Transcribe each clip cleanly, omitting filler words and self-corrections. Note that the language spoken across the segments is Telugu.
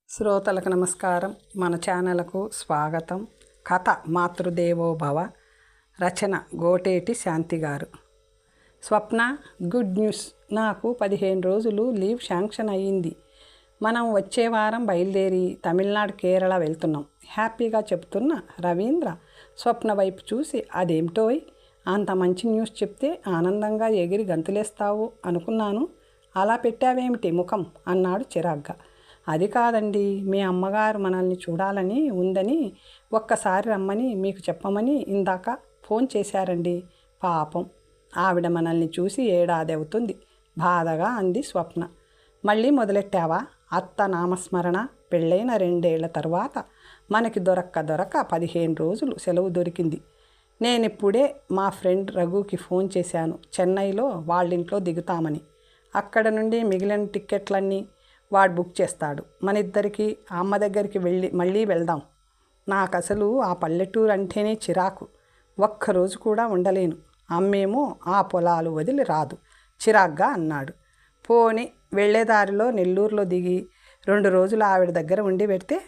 శ్రోతలకు నమస్కారం. మన ఛానల్కు స్వాగతం. కథ మాతృదేవో భవ. రచన గోటేటి శాంతి గారు. స్వప్న, గుడ్ న్యూస్. నాకు 15 రోజులు లీవ్ శాంక్షన్ అయ్యింది. మనం వచ్చే వారం బయలుదేరి తమిళనాడు, కేరళ వెళ్తున్నాం. హ్యాపీగా చెప్తున్న రవీంద్ర స్వప్న వైపు చూసి, అదేమిటోయ్ అంత మంచి న్యూస్ చెప్తే ఆనందంగా ఎగిరి గంతులేస్తావు అనుకున్నాను. అలా పెట్టావేమిటి ముఖం అన్నాడు చిరాగ్గా. అది కాదండి, మీ అమ్మగారు మనల్ని చూడాలని ఉందని ఒక్కసారి రమ్మని మీకు చెప్పమని ఇందాక ఫోన్ చేశారండి. పాపం, ఆవిడ మనల్ని చూసి ఏడాది అవుతుంది బాధగా అంది స్వప్న. మళ్ళీ మొదలెట్టావా? అత్త నామస్మరణ. పెళ్ళైన 2 ఏళ్ల తర్వాత మనకి దొరక్క 15 రోజులు సెలవు దొరికింది. నేనిప్పుడే మా ఫ్రెండ్ రఘుకి ఫోన్ చేశాను. చెన్నైలో వాళ్ళింట్లో దిగుతామని. అక్కడ నుండి మిగిలిన టిక్కెట్లన్నీ వాడు బుక్ చేస్తాడు. మన ఇద్దరికి అమ్మ దగ్గరికి మళ్ళీ వెళ్దాం. నాకు అసలు ఆ పల్లెటూరు అంటేనే చిరాకు. ఒక్కరోజు కూడా ఉండలేను. అమ్మేమో ఆ పొలాలు వదిలి రాదు చిరాగ్గా అన్నాడు. పోని వెళ్ళేదారిలో నెల్లూరులో దిగి 2 రోజులు ఆవిడ దగ్గర ఉండి పెడితే.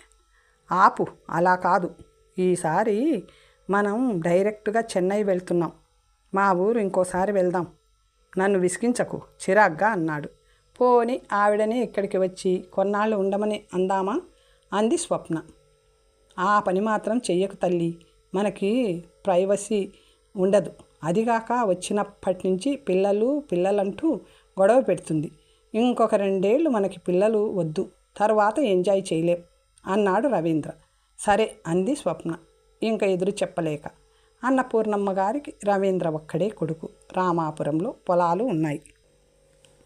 ఆపు, అలా కాదు. ఈసారి మనం డైరెక్ట్గా చెన్నై వెళ్తున్నాం. మా ఊరు ఇంకోసారి వెళ్దాం. నన్ను విసిగించకు చిరాగ్గా అన్నాడు. పోని ఆవిడని ఇక్కడికి వచ్చి కొన్నాళ్ళు ఉండమని అందామా అంది స్వప్న. ఆ పని మాత్రం చెయ్యకు తల్లి. మనకి ప్రైవసీ ఉండదు. అదిగాక వచ్చినప్పటి నుంచి పిల్లలంటూ గొడవ పెడుతుంది. ఇంకొక 2 ఏళ్ళు మనకి పిల్లలు వద్దు, తర్వాత ఎంజాయ్ చేయలేం అన్నాడు రవీంద్ర. సరే అంది స్వప్న ఇంకా ఎదురు చెప్పలేక. అన్నపూర్ణమ్మ గారికి రవీంద్ర ఒక్కడే కొడుకు. రామాపురంలో పొలాలు ఉన్నాయి.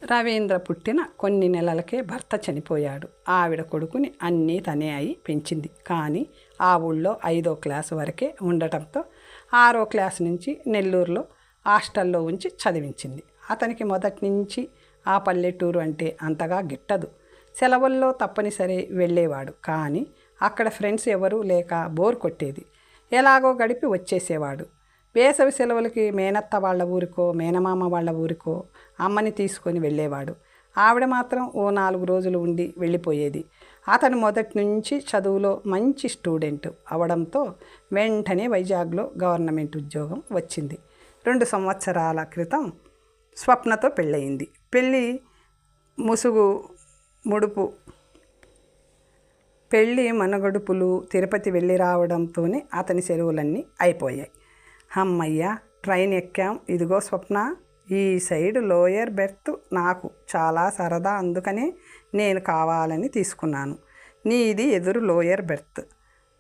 రవీంద్ర పుట్టిన కొన్ని నెలలకే భర్త చనిపోయాడు. ఆవిడ కొడుకుని అన్నీ తనే అయి పెంచింది. కానీ ఆ ఊళ్ళో 5వ క్లాసు వరకే ఉండటంతో 6వ క్లాసు నుంచి నెల్లూరులో హాస్టల్లో ఉంచి చదివించింది. అతనికి మొదటి నుంచి ఆ పల్లెటూరు అంటే అంతగా గిట్టదు. సెలవుల్లో తప్పనిసరి వెళ్ళేవాడు. కానీ అక్కడ ఫ్రెండ్స్ ఎవరూ లేక బోర్ కొట్టేది. ఎలాగో గడిపి వచ్చేసేవాడు. వేసవి సెలవులకి మేనత్త వాళ్ళ ఊరికో మేనమామ వాళ్ళ ఊరికో అమ్మని తీసుకొని వెళ్ళేవాడు. ఆవిడ మాత్రం ఓ 4 రోజులు ఉండి వెళ్ళిపోయేది. అతను మొదటి నుంచి చదువులో మంచి స్టూడెంట్ అవడంతో వెంటనే వైజాగ్లో గవర్నమెంట్ ఉద్యోగం వచ్చింది. 2 సంవత్సరాల క్రితం స్వప్నతో పెళ్ళయింది. పెళ్ళి మనగడుపులు తిరుపతి వెళ్ళి రావడంతోనే అతని సెలవులన్నీ అయిపోయాయి. అమ్మయ్య, ట్రైన్ ఎక్కాం. ఇదిగో స్వప్న, ఈ సైడ్ లోయర్ బెర్త్ నాకు చాలా సరదా, అందుకనే నేను కావాలని తీసుకున్నాను. నీది ఎదురు లోయర్ బెర్త్.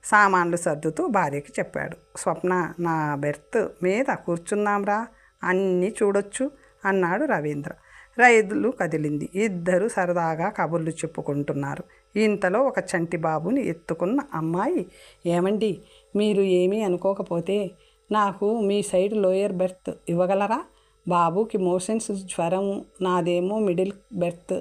సామాన్లు సర్దుతూ భార్యకి చెప్పాడు. స్వప్న, నా బెర్త్ మీద కూర్చున్నాంరా, అన్నీ చూడొచ్చు అన్నాడు రవీంద్ర. రైలు కదిలింది. ఇద్దరు సరదాగా కబుర్లు చెప్పుకుంటున్నారు. ఇంతలో ఒక చంటి బాబుని ఎత్తుకున్న అమ్మాయి, ఏమండి, మీరు ఏమీ అనుకోకపోతే నాకు మీ సైడ్ లోయర్ బెర్త్ ఇవ్వగలరా? బాబుకి మోషన్స్, జ్వరం, నాదేమో మిడిల్ బెర్త్.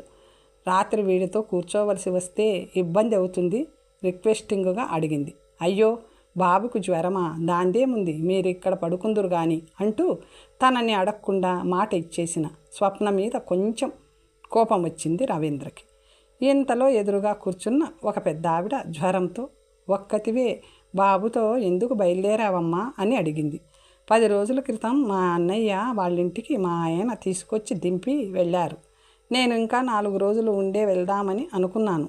రాత్రి వీడితో కూర్చోవలసి వస్తే ఇబ్బంది అవుతుంది రిక్వెస్టింగ్గా అడిగింది. అయ్యో, బాబుకు జ్వరమా? దాందేముంది, మీరు ఇక్కడ పడుకుందురు కానీ అంటూ తనని అడగకుండా మాట ఇచ్చేసిన స్వప్న మీద కొంచెం కోపం వచ్చింది రవీంద్రకి. ఇంతలో ఎదురుగా కూర్చున్న ఒక పెద్ద ఆవిడ జ్వరంతో, ఒక్కతివే బాబుతో ఎందుకు బయలుదేరావమ్మా అని అడిగింది. 10 రోజుల క్రితం మా అన్నయ్య వాళ్ళింటికి మా ఆయన తీసుకొచ్చి దింపి వెళ్ళారు. నేను ఇంకా 4 రోజులు ఉండే వెళ్దామని అనుకున్నాను.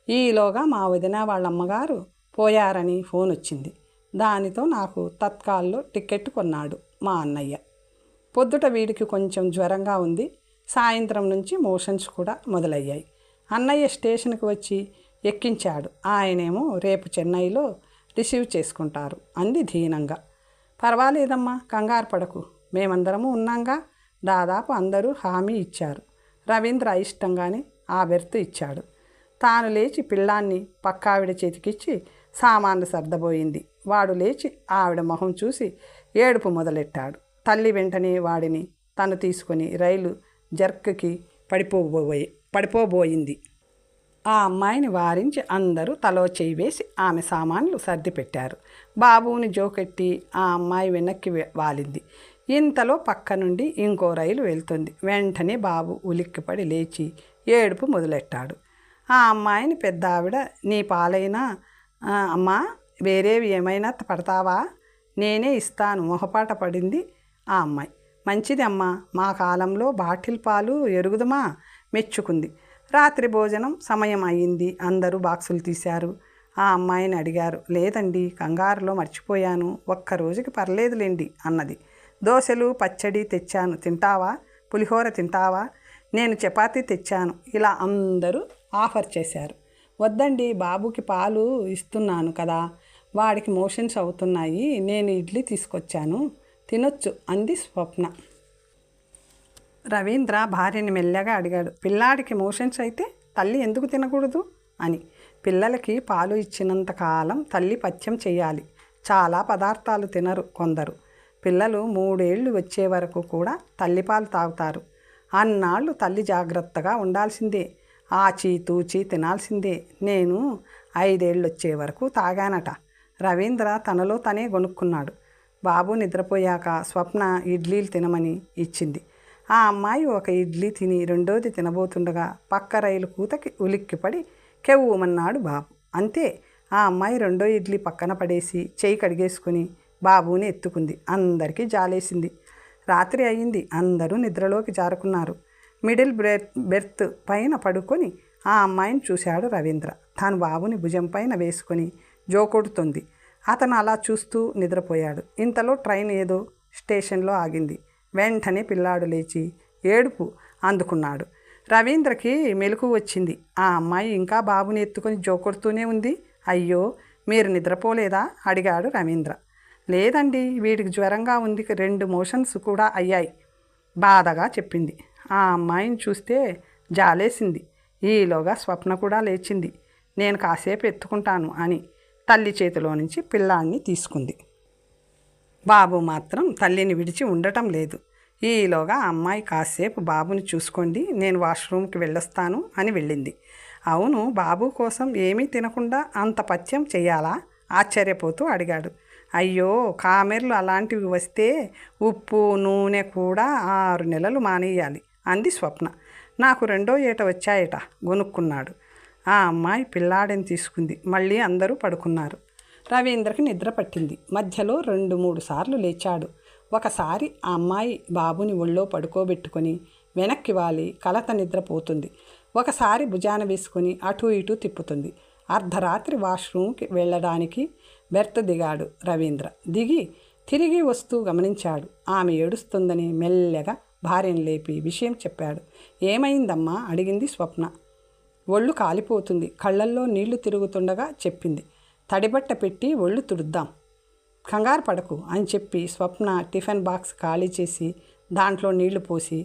ఈలోగా మా వదిన వాళ్ళమ్మగారు పోయారని ఫోన్ వచ్చింది. దానితో నాకు తత్కాల్లో టికెట్ కొన్నాడు మా అన్నయ్య. పొద్దుట వీడికి కొంచెం జ్వరంగా ఉంది. సాయంత్రం నుంచి మోషన్స్ కూడా మొదలయ్యాయి. అన్నయ్య స్టేషన్కి వచ్చి ఎక్కించాడు. ఆయనేమో రేపు చెన్నైలో రిసీవ్ చేసుకుంటారు అంది దీనంగా. పర్వాలేదమ్మా, కంగారు పడకు, మేమందరము ఉన్నాంగా. దాదాపు అందరూ హామీ ఇచ్చారు. రవీంద్ర ఇష్టంగానే ఆ బెర్త్ ఇచ్చాడు. తాను లేచి పిల్లాన్ని పక్కావిడ చేతికిచ్చి సామాన్లు సర్దబోయింది. వాడు లేచి ఆవిడ మొహం చూసి ఏడుపు మొదలెట్టాడు. తల్లి వెంటనే వాడిని తను తీసుకొని రైలు జర్క్కి పడిపోబోయింది. ఆ అమ్మాయిని వారించి అందరూ తలో చేయి వేసి ఆమె సామాన్లు సర్ది పెట్టారు. బాబుని జోకెట్టి ఆ అమ్మాయి వెనక్కి వాలింది. ఇంతలో పక్క నుండి ఇంకో రైలు వెళ్తుంది. వెంటనే బాబు ఉలిక్కిపడి లేచి ఏడుపు మొదలెట్టాడు. ఆ అమ్మాయిని పెద్ద ఆవిడ, నీ పాలైనా అమ్మా వేరేవి ఏమైనా పడతావా, నేనే ఇస్తాను మొహపాట పడింది ఆ అమ్మాయి. మంచిది అమ్మా, మా కాలంలో బాటిల్ పాలు ఎరుగుదమా, మెచ్చుకుంది. రాత్రి భోజనం సమయం అయ్యింది. అందరూ బాక్సులు తీశారు. ఆ అమ్మాయిని అడిగారు. లేదండి, కంగారులో మర్చిపోయాను, ఒక్కరోజుకి పర్లేదులేండి అన్నది. దోశలు పచ్చడి తెచ్చాను, తింటావా? పులిహోర తింటావా? నేను చపాతీ తెచ్చాను. ఇలా అందరూ ఆఫర్ చేశారు. వద్దండి, బాబుకి పాలు ఇస్తున్నాను కదా, వాడికి మోషన్స్ అవుతున్నాయి, నేను ఇడ్లీ తీసుకొచ్చాను, తినొచ్చు అంది స్వప్న. రవీంద్ర భార్యని మెల్లగా అడిగాడు. పిల్లాడికి మోషన్స్ అయితే తల్లి ఎందుకు తినకూడదు అని. పిల్లలకి పాలు ఇచ్చినంత కాలం తల్లి పథ్యం చేయాలి. చాలా పదార్థాలు తినరు కొందరు. పిల్లలు 3 ఏళ్ళు వచ్చే వరకు కూడా తల్లిపాలు తాగుతారు. అన్నాళ్ళు తల్లి జాగ్రత్తగా ఉండాల్సిందే, ఆచి తూచి తినాల్సిందే. నేను 5 ఏళ్ళు వచ్చే వరకు తాగానట. రవీంద్ర తనలో తనే గొనుక్కున్నాడు. బాబు నిద్రపోయాక స్వప్న ఇడ్లీలు తినమని ఇచ్చింది. ఆ అమ్మాయి ఒక ఇడ్లీ తిని రెండోది తినబోతుండగా పక్క రైలు కూతకి ఉలిక్కిపడి కెవ్వుమన్నాడు బాబు. అంతే, ఆ అమ్మాయి రెండో ఇడ్లీ పక్కన పడేసి చేయి కడిగేసుకుని బాబుని ఎత్తుకుంది. అందరికీ జాలేసింది. రాత్రి అయింది. అందరూ నిద్రలోకి జారుకున్నారు. మిడిల్ బెర్త్ పైన పడుకొని ఆ అమ్మాయిని చూశాడు రవీంద్ర. తాను బాబుని భుజం పైన వేసుకొని జోకొడుతుంది. అతను అలా చూస్తూ నిద్రపోయాడు. ఇంతలో ట్రైన్ ఏదో స్టేషన్లో ఆగింది. వెంటనే పిల్లాడు లేచి ఏడుపు అందుకున్నాడు. రవీంద్రకి మెలకు వచ్చింది. ఆ అమ్మాయి ఇంకా బాబుని ఎత్తుకొని జోకొడుతూనే ఉంది. అయ్యో, మీరు నిద్రపోలేదా అడిగాడు రవీంద్ర. లేదండి, వీడికి జ్వరంగా ఉంది, 2 మోషన్స్ కూడా అయ్యాయి బాధగా చెప్పింది. ఆ అమ్మాయిని చూస్తే జాలేసింది. ఈలోగా స్వప్న కూడా లేచింది. నేను కాసేపు ఎత్తుకుంటాను అని తల్లి చేతిలో నుంచి పిల్లాన్ని తీసుకుంది. బాబు మాత్రం తల్లిని విడిచి ఉండటం లేదు. ఈలోగా అమ్మాయి కాసేపు బాబుని చూసుకోండి, నేను వాష్రూమ్కి వెళ్ళొస్తాను అని వెళ్ళింది. అవును, బాబు కోసం ఏమీ తినకుండా అంత పథ్యం చెయ్యాలా ఆశ్చర్యపోతూ అడిగాడు. అయ్యో, కామెర్లు అలాంటివి వస్తే ఉప్పు నూనె కూడా 6 నెలలు మానేయాలి అంది స్వప్న. నాకు 2వ ఏట వచ్చాయట గొనుక్కున్నాడు. ఆ అమ్మాయి పిల్లాడిని తీసుకుంది. మళ్ళీ అందరూ పడుకున్నారు. రవీంద్రకి నిద్ర పట్టింది. మధ్యలో 2-3 సార్లు లేచాడు. ఒకసారి ఆ అమ్మాయి బాబుని ఒళ్ళో పడుకోబెట్టుకొని వెనక్కి వాలి కలత నిద్రపోతుంది. ఒకసారి భుజాన వేసుకొని అటు ఇటు తిప్పుతుంది. అర్ధరాత్రి వాష్రూమ్కి వెళ్ళడానికి బెర్త్ దిగాడు రవీంద్ర. దిగి తిరిగి వస్తూ గమనించాడు. ఆమె ఏడుస్తుందని మెల్లగా భార్యను లేపి విషయం చెప్పాడు. ఏమైందమ్మా అడిగింది స్వప్న. ఒళ్ళు కాలిపోతుంది, కళ్ళల్లో నీళ్లు తిరుగుతుండగా చెప్పింది. తడిబట్ట పెట్టి ఒళ్ళు తుడుద్దాం, కంగారు పడకు అని చెప్పి స్వప్న టిఫిన్ బాక్స్ ఖాళీ చేసి దాంట్లో నీళ్లు పోసి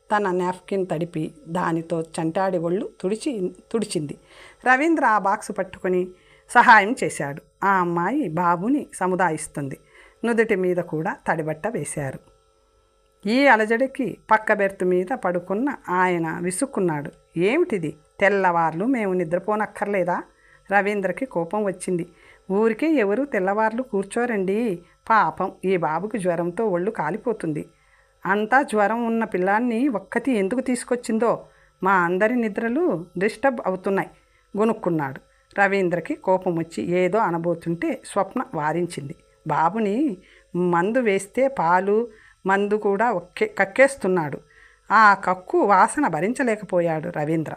తన నాప్కిన్ తడిపి దానితో చంటాడి ఒళ్ళు తుడిచింది. రవీంద్ర ఆ బాక్స్ పట్టుకొని సహాయం చేశాడు. ఆ అమ్మాయి బాబుని సముదాయిస్తుంది. నుదుటి మీద కూడా తడిబట్ట వేశారు. ఈ అలజడికి పక్క బెర్త్ మీద పడుకున్న ఆయన విసుక్కున్నాడు. ఏమిటిది, తెల్లవార్లు మేము నిద్రపోనక్కర్లేదా? రవీంద్రకి కోపం వచ్చింది. ఊరికే ఎవరు తెల్లవార్లు కూర్చోరండి, పాపం ఈ బాబుకి జ్వరంతో ఒళ్ళు కాలిపోతుంది. అంతా జ్వరం ఉన్న పిల్లాన్ని ఒక్కటి ఎందుకు తీసుకొచ్చిందో, మా అందరి నిద్రలు డిస్టర్బ్ అవుతున్నాయి గొనుక్కున్నాడు. రవీంద్రకి కోపం వచ్చి ఏదో అనబోతుంటే స్వప్న వారించింది. బాబుని మందు వేస్తే పాలు మందు కూడా కక్కేస్తున్నాడు. ఆ కక్కు వాసన భరించలేకపోయాడు రవీంద్ర.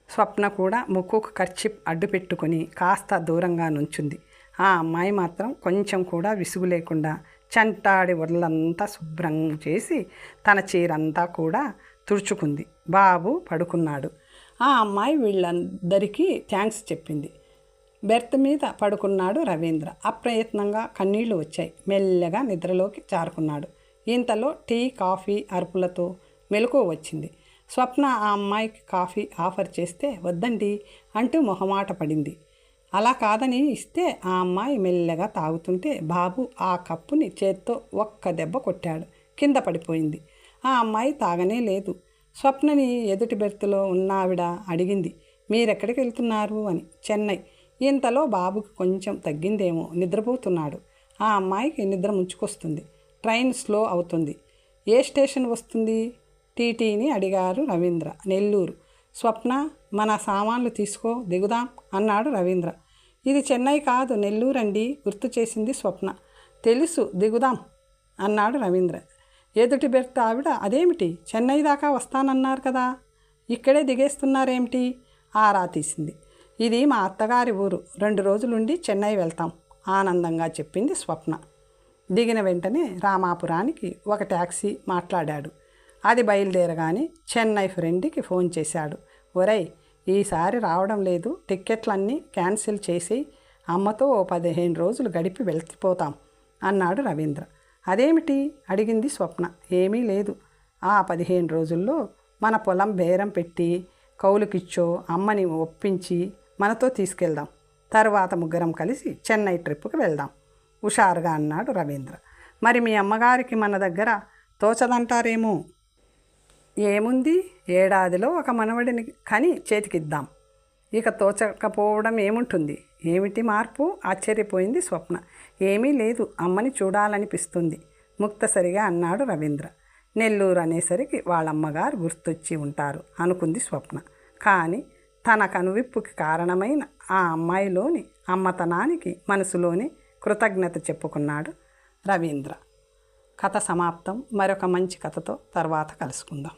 స్వప్న కూడా ముక్కుకు కర్చీప్ అడ్డు పెట్టుకొని కాస్త దూరంగా నుంచుంది. ఆ అమ్మాయి మాత్రం కొంచెం కూడా విసుగు లేకుండా చంటాడి ఒళ్ళంతా శుభ్రం చేసి తన చీరంతా కూడా తుడుచుకుంది. బాబు పడుకున్నాడు. ఆ అమ్మాయి వీళ్ళందరికీ థ్యాంక్స్ చెప్పింది. బెర్త్ మీద పడుకున్నాడు రవీంద్ర. అప్రయత్నంగా కన్నీళ్లు వచ్చాయి. మెల్లగా నిద్రలోకి జారుకున్నాడు. ఇంతలో టీ కాఫీ అరుపులతో మెలకువ వచ్చింది. స్వప్న ఆ అమ్మాయికి కాఫీ ఆఫర్ చేస్తే వద్దండి అంటూ మొహమాట పడింది. అలా కాదని ఇస్తే ఆ అమ్మాయి మెల్లగా తాగుతుంటే బాబు ఆ కప్పుని చేత్తో ఒక్క దెబ్బ కొట్టాడు. కింద పడిపోయింది. ఆ అమ్మాయి తాగనే లేదు. స్వప్నని ఎదుటి బెర్త్లో ఉన్నావిడ అడిగింది, మీరెక్కడికి వెళ్తున్నారు అని. చెన్నై. ఇంతలో బాబుకి కొంచెం తగ్గిందేమో, నిద్రపోతున్నాడు. ఆ అమ్మాయికి నిద్ర ముంచుకొస్తుంది. ట్రైన్ స్లో అవుతుంది. ఏ స్టేషన్ వస్తుంది? టీటీని అడిగారు రవీంద్ర. నెల్లూరు. స్వప్న మన సామాన్లు తీసుకో దిగుదాం అన్నాడు రవీంద్ర. ఇది చెన్నై కాదు, నెల్లూరండి గుర్తు చేసింది స్వప్న. తెలుసు, దిగుదాం అన్నాడు రవీంద్ర. ఎదుటి బెర్త్ ఆవిడ అదేమిటి, చెన్నై దాకా వస్తానన్నారు కదా, ఇక్కడే దిగేస్తున్నారేమిటి ఆరా తీసింది. ఇది మా అత్తగారి ఊరు, 2 రోజులుండి చెన్నై వెళ్తాం ఆనందంగా చెప్పింది స్వప్న. దిగిన వెంటనే రామాపురానికి ఒక ట్యాక్సీ మాట్లాడాడు. అది బయలుదేరగానే చెన్నై ఫ్రెండ్కి ఫోన్ చేశాడు. ఒరేయ్, ఈసారి రావడం లేదు, టిక్కెట్లన్నీ క్యాన్సిల్ చేసి అమ్మతో 15 రోజులు గడిపి వెళ్ళిపోతాం అన్నాడు రవీంద్ర. అదేమిటి అడిగింది స్వప్న. ఏమీ లేదు, ఆ 15 రోజుల్లో మన పొలం బేరం పెట్టి కౌలుకిచ్చో అమ్మని ఒప్పించి మనతో తీసుకెళ్దాం. తర్వాత ముగ్గురం కలిసి చెన్నై ట్రిప్కి వెళ్దాం హుషారుగా అన్నాడు రవీంద్ర. మరి మీ అమ్మగారికి మన దగ్గర తోచదంటారేమో. ఏముంది, ఏడాదిలో ఒక మనవడిని కని చేతికిద్దాం, ఇక తోచకపోవడం ఏముంటుంది. ఏమిటి మార్పు ఆశ్చర్యపోయింది స్వప్న. ఏమీ లేదు, అమ్మని చూడాలనిపిస్తుంది ముక్తసరిగా అన్నాడు రవీంద్ర. నెల్లూరు అనేసరికి వాళ్ళమ్మగారు గుర్తొచ్చి ఉంటారు అనుకుంది స్వప్న. కానీ తన కనువిప్పుకి కారణమైన ఆ అమ్మాయిలోని అమ్మతనానికి మనసులోని కృతజ్ఞత చెప్పుకున్నాడు రవీంద్ర. కథ సమాప్తం. మరొక మంచి కథతో తర్వాత కలుసుకుందాం.